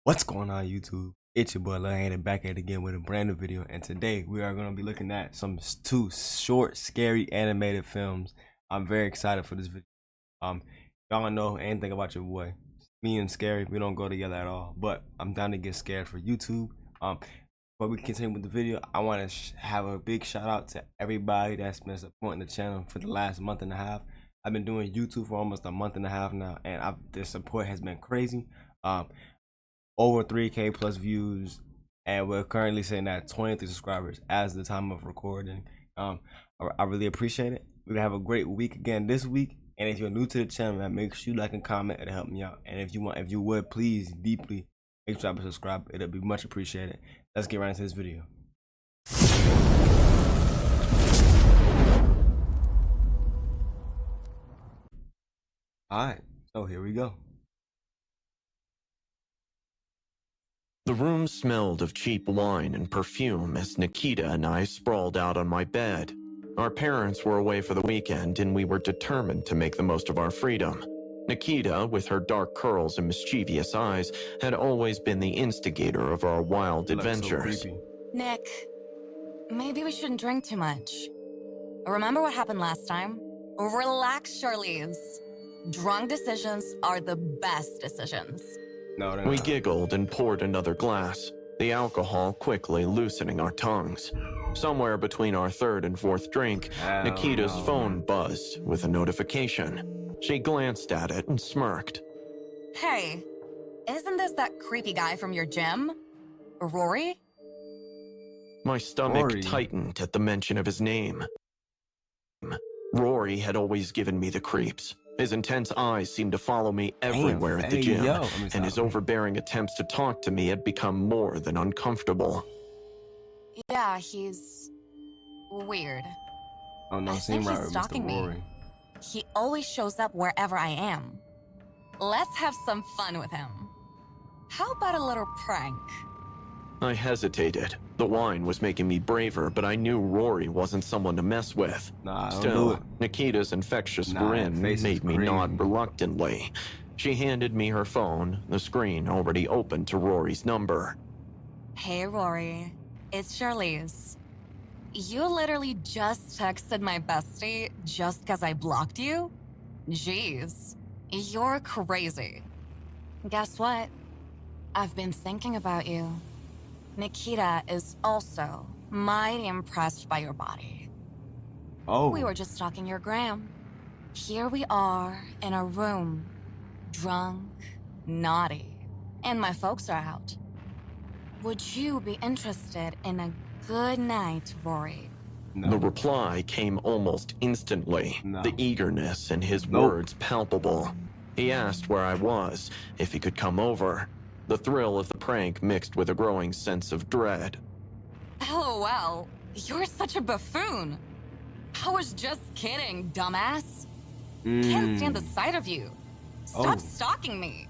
What's going on, YouTube? It's your boy LiLHated back at it again with a brand new video, and today we are going to be looking at two short, scary animated films. I'm very excited for this video. Y'all don't know anything about your boy. Me and scary, we don't go together at all. But I'm down to get scared for YouTube. Before we continue with the video, I want to have a big shout out to everybody that's been supporting the channel for the last month and a half. I've been doing YouTube for almost a month and a half now, and the support has been crazy. Over 3K plus views, and we're currently sitting at 23 subscribers as the time of recording. I really appreciate it. We're gonna have a great week again this week, and if you're new to the channel, man, make sure you like and comment. It'll help me out. And if you would, please deeply make sure to subscribe. It'll be much appreciated. Let's get right into this video. All right, so here we go. The room smelled of cheap wine and perfume as Nikita and I sprawled out on my bed. Our parents were away for the weekend and we were determined to make the most of our freedom. Nikita, with her dark curls and mischievous eyes, had always been the instigator of our wild adventures. So Nick, maybe we shouldn't drink too much. Remember what happened last time? Relax, Charlize. Drunk decisions are the best decisions. No, we giggled and poured another glass, the alcohol quickly loosening our tongues. Somewhere between our third and fourth drink, Nikita's phone buzzed with a notification. She glanced at it and smirked. Hey, isn't this that creepy guy from your gym? Rory? My stomach tightened at the mention of his name. Rory had always given me the creeps. His intense eyes seemed to follow me everywhere at the gym, and his overbearing attempts to talk to me had become more than uncomfortable. Yeah, he's weird. Oh no, I think he's stalking me. He always shows up wherever I am. Let's have some fun with him. How about a little prank? I hesitated. The wine was making me braver, but I knew Rory wasn't someone to mess with. Still, Nikita's infectious grin made me nod reluctantly. She handed me her phone, the screen already open to Rory's number. Hey, Rory. It's Charlize. You literally just texted my bestie just because I blocked you? Jeez, you're crazy. Guess what? I've been thinking about you. Nikita is also mighty impressed by your body. Oh. We were just stalking your gram. Here we are in a room, drunk, naughty, and my folks are out. Would you be interested in a good night, Rory? No. The reply came almost instantly, the eagerness in his words palpable. He asked where I was, if he could come over. The thrill of the prank mixed with a growing sense of dread. LOL, you're such a buffoon. I was just kidding, dumbass. Can't stand the sight of you. Stop stalking me.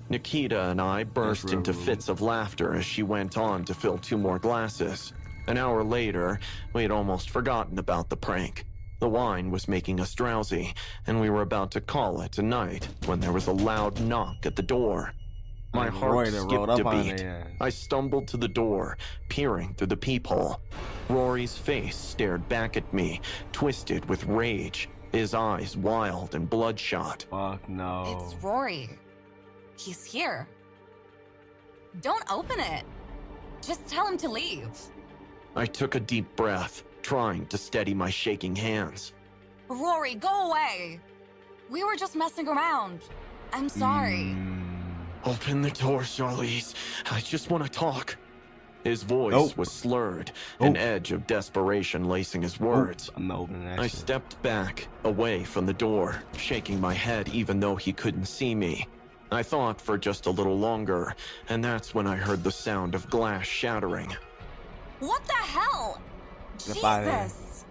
Nikita and I burst into fits of laughter as she went on to fill 2 more glasses. An hour later, we had almost forgotten about the prank. The wine was making us drowsy, and we were about to call it a night when there was a loud knock at the door. My heart skipped a beat. I stumbled to the door, peering through the peephole. Rory's face stared back at me, twisted with rage, his eyes wild and bloodshot. Fuck no. It's Rory. He's here. Don't open it. Just tell him to leave. I took a deep breath, trying to steady my shaking hands. Rory, go away. We were just messing around. I'm sorry. Open the door, Charlize. I just want to talk. His voice was slurred, an edge of desperation lacing his words. I stepped back, away from the door, shaking my head even though he couldn't see me. I thought for just a little longer, and that's when I heard the sound of glass shattering. What the hell? Jesus!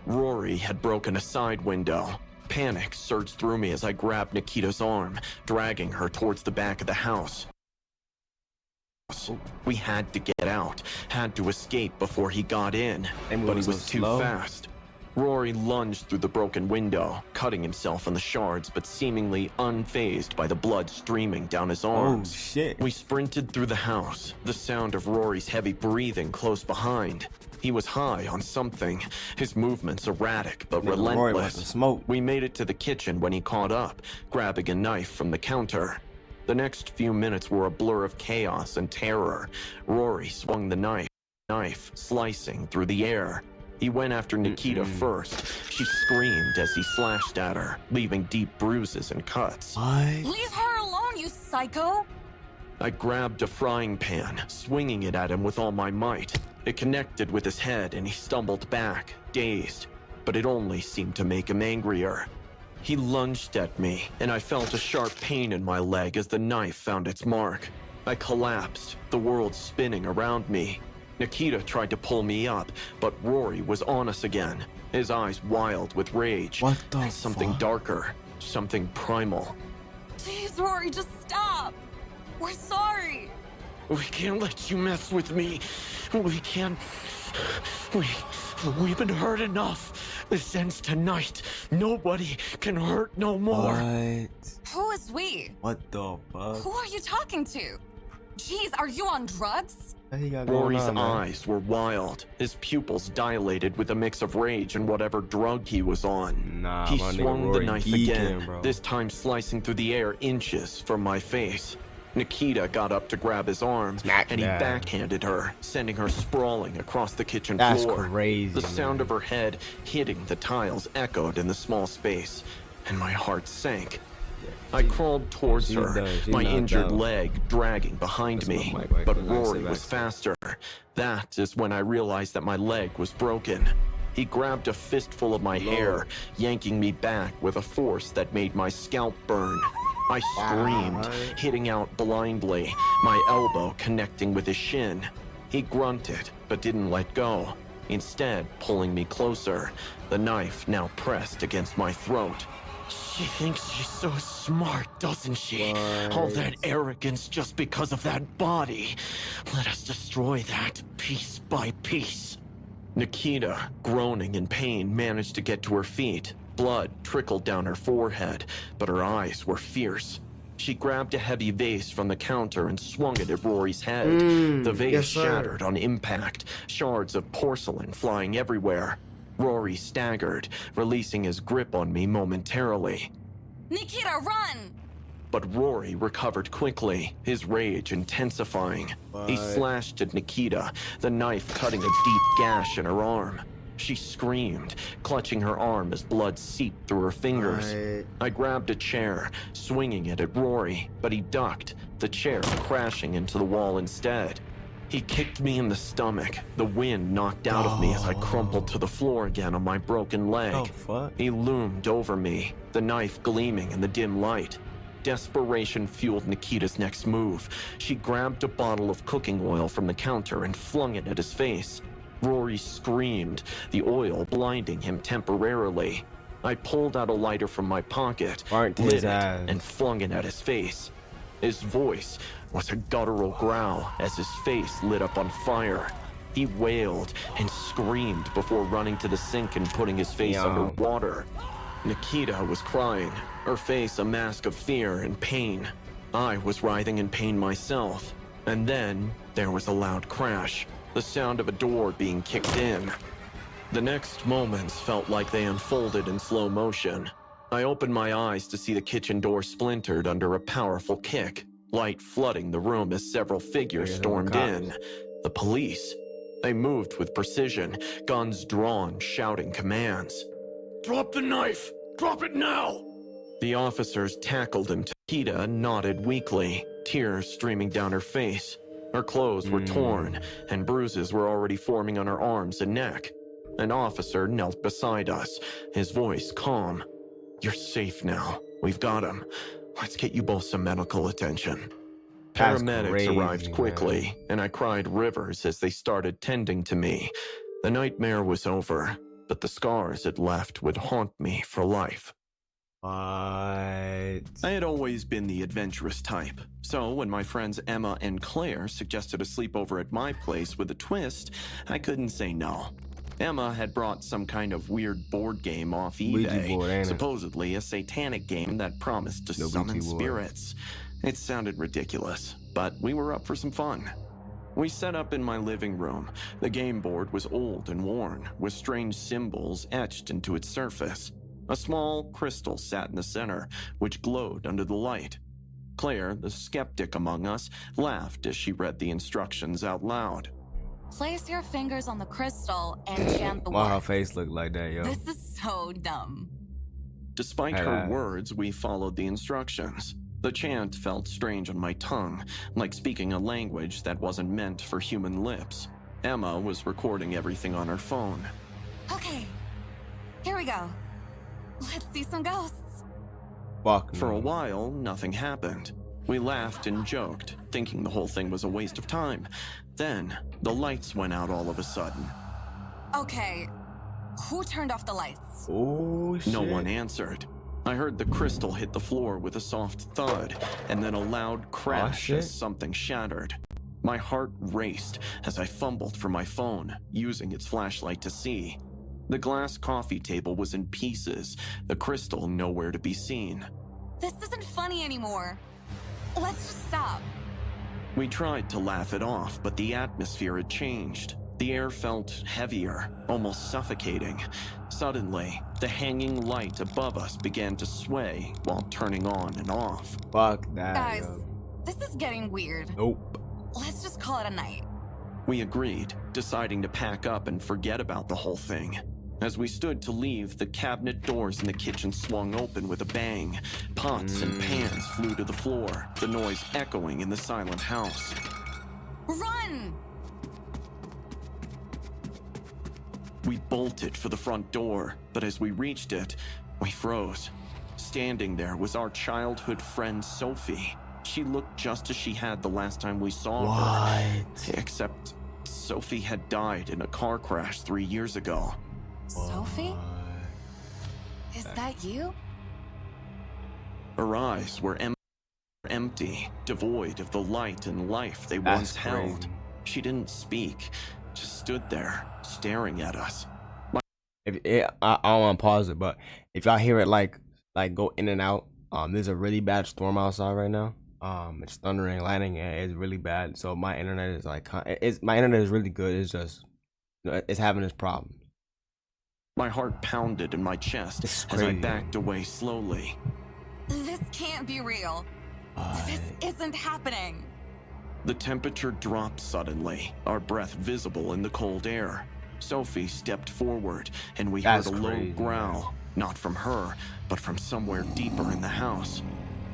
Rory had broken a side window. Panic surged through me as I grabbed Nikita's arm, dragging her towards the back of the house. We had to get out, had to escape before he got in, but he was too fast. Rory lunged through the broken window, cutting himself on the shards but seemingly unfazed by the blood streaming down his arms. Oh, shit. We sprinted through the house, the sound of Rory's heavy breathing close behind. He was high on something, his movements erratic but Rory wants to relentless. smoke. We made it to the kitchen when he caught up, grabbing a knife from the counter. The next few minutes were a blur of chaos and terror. Rory swung the knife slicing through the air. He went after Nikita first. She screamed as he slashed at her, leaving deep bruises and cuts. What? Leave her alone, you psycho! I grabbed a frying pan, swinging it at him with all my might. It connected with his head and he stumbled back, dazed, but it only seemed to make him angrier. He lunged at me, and I felt a sharp pain in my leg as the knife found its mark. I collapsed, the world spinning around me. Nikita tried to pull me up, but Rory was on us again, his eyes wild with rage. What the And something fuck? darker, something primal. Please, Rory, just stop! We're sorry! We can't let you mess with me. We can't. We've been hurt enough. This ends tonight. Nobody can hurt no more. What? Who is we? What the fuck? Who are you talking to? Jeez, are you on drugs? What he got going Rory's on, man? eyes were wild, his pupils dilated with a mix of rage and whatever drug he was on. Nah, He my nigga swung the Rory knife geeking, again, bro. this time slicing through the air inches from my face. Nikita got up to grab his arm, Smack and he that. backhanded her, sending her sprawling across the kitchen That's floor. crazy. The sound man. of her head hitting the tiles echoed in the small space, and my heart sank. I crawled towards She's her, done. She's my knocked injured out. leg dragging behind That's me, my mic right but there. Nice, Rory nice. was faster. That is when I realized that my leg was broken. He grabbed a fistful of my hair, yanking me back with a force that made my scalp burn. I screamed, hitting out blindly, my elbow connecting with his shin. He grunted, but didn't let go, instead pulling me closer, the knife now pressed against my throat. She thinks she's so smart, doesn't she? All that arrogance just because of that body. Let us destroy that piece by piece. Nikita, groaning in pain, managed to get to her feet. Blood trickled down her forehead, but her eyes were fierce. She grabbed a heavy vase from the counter and swung it at Rory's head. The vase yes, sir. shattered on impact, shards of porcelain flying everywhere. Rory staggered, releasing his grip on me momentarily. Nikita, run! But Rory recovered quickly, his rage intensifying. He What? slashed at Nikita, the knife cutting a deep gash in her arm. She screamed, clutching her arm as blood seeped through her fingers. What? I grabbed a chair, swinging it at Rory, but he ducked, the chair crashing into the wall instead. He kicked me in the stomach, the wind knocked out of me as I crumpled to the floor again on my broken leg. Oh, fuck. He loomed over me, the knife gleaming in the dim light. Desperation fueled Nikita's next move. She grabbed a bottle of cooking oil from the counter and flung it at his face. Rory screamed, the oil blinding him temporarily. I pulled out a lighter from my pocket, Burnt lit his it, ass. and flung it at his face. His voice was a guttural growl as his face lit up on fire. He wailed and screamed before running to the sink and putting his face Yo. under water. Nikita was crying, her face a mask of fear and pain. I was writhing in pain myself. And then there was a loud crash, the sound of a door being kicked in. The next moments felt like they unfolded in slow motion. I opened my eyes to see the kitchen door splintered under a powerful kick, light flooding the room as several figures stormed in. The police. They moved with precision, guns drawn, shouting commands. Drop the knife! Drop it now! The officers tackled him. Nikita nodded weakly, tears streaming down her face. Her clothes were torn, and bruises were already forming on her arms and neck. An officer knelt beside us, his voice calm. You're safe now. We've got him. Let's get you both some medical attention. That's Paramedics crazy, arrived quickly, man. and I cried rivers as they started tending to me. The nightmare was over, but the scars it left would haunt me for life. What? I had always been the adventurous type, so when my friends Emma and Claire suggested a sleepover at my place with a twist, I couldn't say no. Emma had brought some kind of weird board game off Ouija eBay, board, ain't it? supposedly a satanic game that promised to The Ouija summon board. spirits. It sounded ridiculous, but we were up for some fun. We set up in my living room. The game board was old and worn, with strange symbols etched into its surface. A small crystal sat in the center, which glowed under the light. Claire, the skeptic among us, laughed as she read the instructions out loud. Place your fingers on the crystal and chant the Why her words. face look like that, yo? This is so dumb. Despite her words, we followed the instructions. The chant felt strange on my tongue, like speaking a language that wasn't meant for human lips. Emma was recording everything on her phone. Okay, here we go. Let's see some ghosts. Fuck For a no. while, nothing happened. We laughed and joked, thinking the whole thing was a waste of time. Then, the lights went out all of a sudden. Okay, who turned off the lights? Oh shit. No one answered. I heard the crystal hit the floor with a soft thud, and then a loud crash shit. as something shattered. My heart raced as I fumbled for my phone, using its flashlight to see. The glass coffee table was in pieces, the crystal nowhere to be seen. This isn't funny anymore. Let's just stop. We tried to laugh it off, but the atmosphere had changed. The air felt heavier, almost suffocating. Suddenly, the hanging light above us began to sway while turning on and off. Fuck that, Guys, yo. this is getting weird. Nope. Let's just call it a night. We agreed, deciding to pack up and forget about the whole thing. As we stood to leave, the cabinet doors in the kitchen swung open with a bang. Pots and pans flew to the floor, the noise echoing in the silent house. Run! We bolted for the front door, but as we reached it, we froze. Standing there was our childhood friend Sophie. She looked just as she had the last time we saw her. What? Except Sophie had died in a car crash 3 years ago. Sophie? Is that you? Her eyes were empty, devoid of the light and life they That's once held. crazy. She didn't speak, just stood there, staring at us. I don't want to pause it, but if y'all hear it like go in and out, there's a really bad storm outside right now. It's thundering, lightning, and it's really bad. So my internet is like, my internet is really good. It's just, it's having its problems. My heart pounded in my chest It's as I crazy. backed away slowly. This can't be real. This isn't happening. The temperature dropped suddenly, our breath visible in the cold air. Sophie stepped forward, and we That's heard a low crazy, growl, not from her, but from somewhere deeper in the house.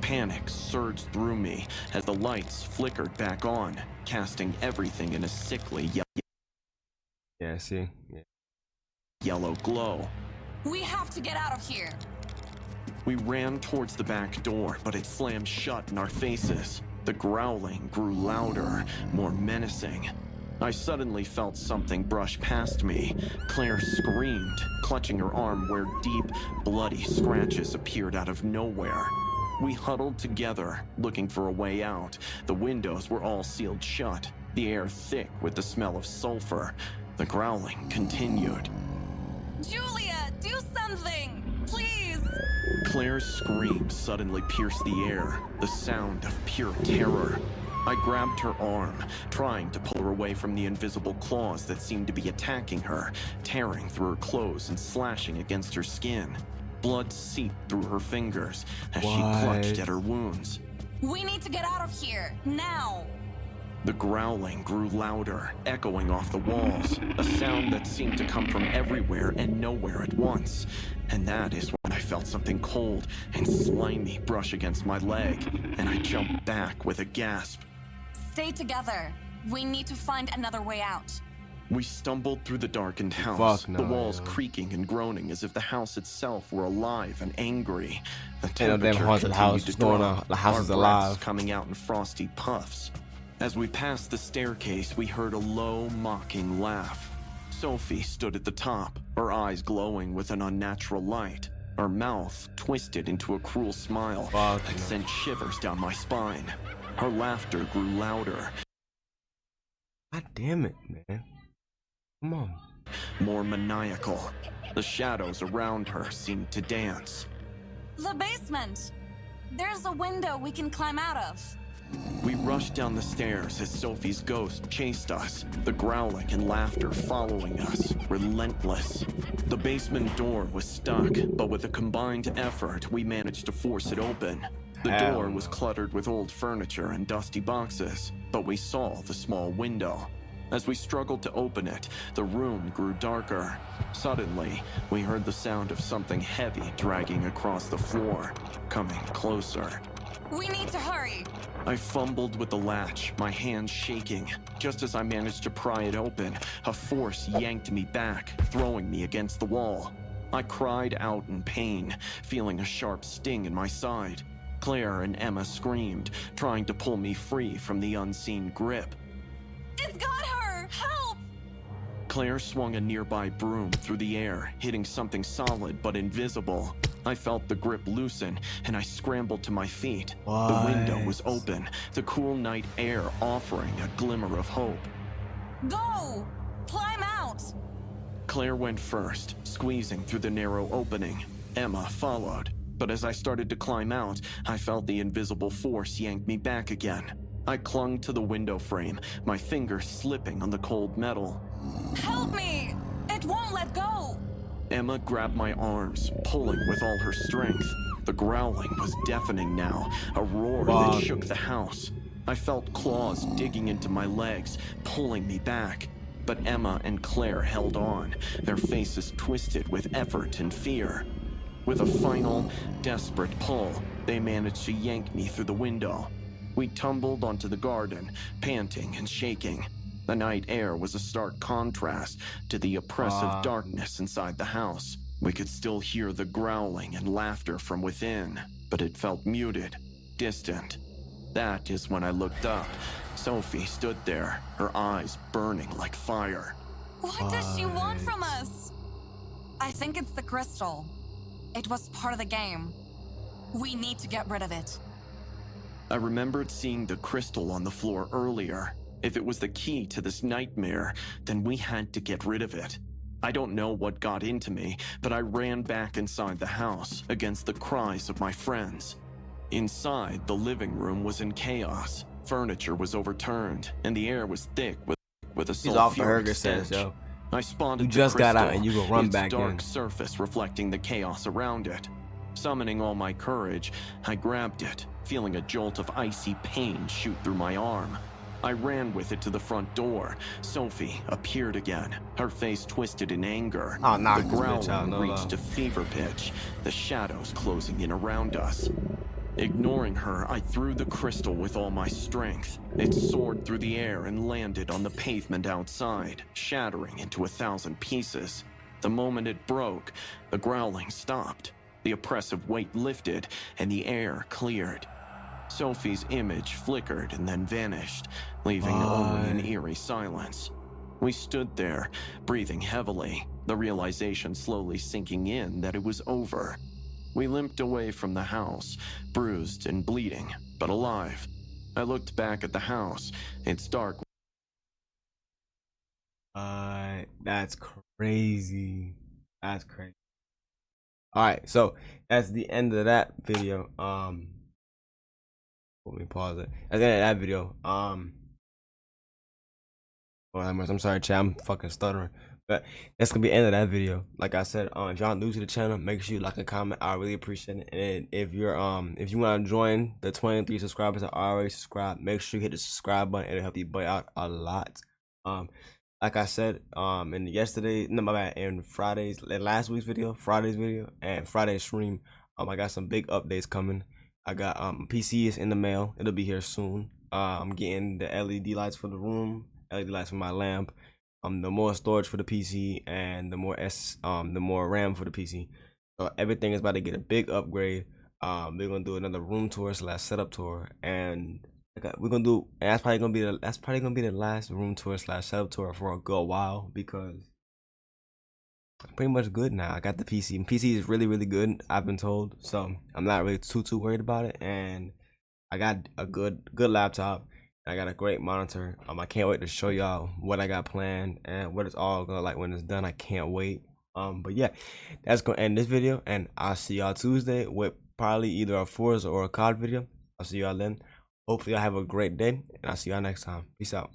Panic surged through me as the lights flickered back on, casting everything in a sickly Yeah, see? Yeah. yellow glow. We have to get out of here. We ran towards the back door, but it slammed shut in our faces. The growling grew louder, more menacing. I suddenly felt something brush past me. Claire screamed, clutching her arm where deep, bloody scratches appeared out of nowhere. We huddled together, looking for a way out. The windows were all sealed shut, the air thick with the smell of sulfur. The growling continued. Julia, do something! Please! Claire's scream suddenly pierced the air, the sound of pure terror. I grabbed her arm, trying to pull her away from the invisible claws that seemed to be attacking her, tearing through her clothes and slashing against her skin. Blood seeped through her fingers as she clutched at her wounds. We need to get out of here, now! The growling grew louder, echoing off the walls, a sound that seemed to come from everywhere and nowhere at once. And that is when I felt something cold and slimy brush against my leg, and I jumped back with a gasp. Stay together. We need to find another way out. We stumbled through the darkened house, Fuck no, the walls yo. creaking and groaning as if the house itself were alive and angry. The Ain't no damn temperature haunted continued house. to What's going drop, on? The house our is breaths alive. coming out in frosty puffs. As we passed the staircase, we heard a low, mocking laugh. Sophie stood at the top, her eyes glowing with an unnatural light. Her mouth twisted into a cruel smile Fuck that no. sent shivers down my spine. Her laughter grew louder. God damn it, man. Come on. more maniacal. The shadows around her seemed to dance. The basement! There's a window we can climb out of. We rushed down the stairs as Sophie's ghost chased us, the growling and laughter following us, relentless. The basement door was stuck, but with a combined effort, we managed to force it open. The door was cluttered with old furniture and dusty boxes, but we saw the small window. As we struggled to open it, the room grew darker. Suddenly, we heard the sound of something heavy dragging across the floor, coming closer. We need to hurry! I fumbled with the latch, my hands shaking. Just as I managed to pry it open, a force yanked me back, throwing me against the wall. I cried out in pain, feeling a sharp sting in my side. Claire and Emma screamed, trying to pull me free from the unseen grip. It's got her! Help! Claire swung a nearby broom through the air, hitting something solid but invisible. I felt the grip loosen, and I scrambled to my feet. What? The window was open, the cool night air offering a glimmer of hope. Go! Climb out! Claire went first, squeezing through the narrow opening. Emma followed, but as I started to climb out, I felt the invisible force yank me back again. I clung to the window frame, my fingers slipping on the cold metal. Help me! It won't let go! Emma grabbed my arms, pulling with all her strength. The growling was deafening now, a roar that shook the house. I felt claws digging into my legs, pulling me back. But Emma and Claire held on, their faces twisted with effort and fear. With a final, desperate pull, they managed to yank me through the window. We tumbled onto the garden, panting and shaking. The night air was a stark contrast to the oppressive darkness inside the house. We could still hear the growling and laughter from within, but it felt muted, distant. That is when I looked up. Sophie stood there, her eyes burning like fire. What does she want from us? I think it's the crystal. It was part of the game. We need to get rid of it. I remembered seeing the crystal on the floor earlier. If it was the key to this nightmare, then we had to get rid of it. I don't know what got into me, but I ran back inside the house against the cries of my friends. Inside, the living room was in chaos. Furniture was overturned, and the air was thick with a sulfuric stench. Yo. I spotted You just the crystal, got out and you go run its back dark in. surface reflecting the chaos around it. Summoning all my courage, I grabbed it, feeling a jolt of icy pain shoot through my arm. I ran with it to the front door. Sophie appeared again, her face twisted in anger. Oh, knock the this bitch out, growling no reached love. a fever pitch, the shadows closing in around us. Ignoring her, I threw the crystal with all my strength. It soared through the air and landed on the pavement outside, shattering into 1,000 pieces. The moment it broke, the growling stopped. The oppressive weight lifted, and the air cleared. Sophie's image flickered and then vanished, leaving only an eerie silence. We stood there, breathing heavily, the realization slowly sinking in that it was over. We limped away from the house, bruised and bleeding, but alive. I looked back at the house, its dark. That's crazy. That's crazy. Alright, so that's the end of that video. Let me pause it. At the end of that video, I'm sorry, chat, I'm fucking stuttering. But that's gonna be the end of that video. Like I said, if y'all new to the channel, make sure you like and comment. I really appreciate it. And if you're if you want to join the 23 subscribers that already subscribed, make sure you hit the subscribe button. It'll help you boy out a lot. Like I said, in yesterday, no, my bad, in last week's video, Friday's video, and Friday's stream, I got some big updates coming. I got PC is in the mail. It'll be here soon. I'm getting the LED lights for the room, LED lights for my lamp, the more storage for the PC, and the more RAM for the PC. So everything is about to get a big upgrade. We're gonna do another room tour / setup tour, and we're gonna do. And that's probably gonna be the last room tour / setup tour for a good while, because I'm pretty much good now. I got the PC, and PC is really, really good, I've been told. So I'm not really too worried about it, and I got a good laptop. I got a great monitor. I can't wait to show y'all what I got planned and what it's all gonna like when it's done. I can't wait. But yeah, that's gonna end this video, and I'll see y'all Tuesday with probably either a Forza or a COD video. I'll see y'all then. Hopefully y'all have a great day, and I'll see y'all next time. Peace out.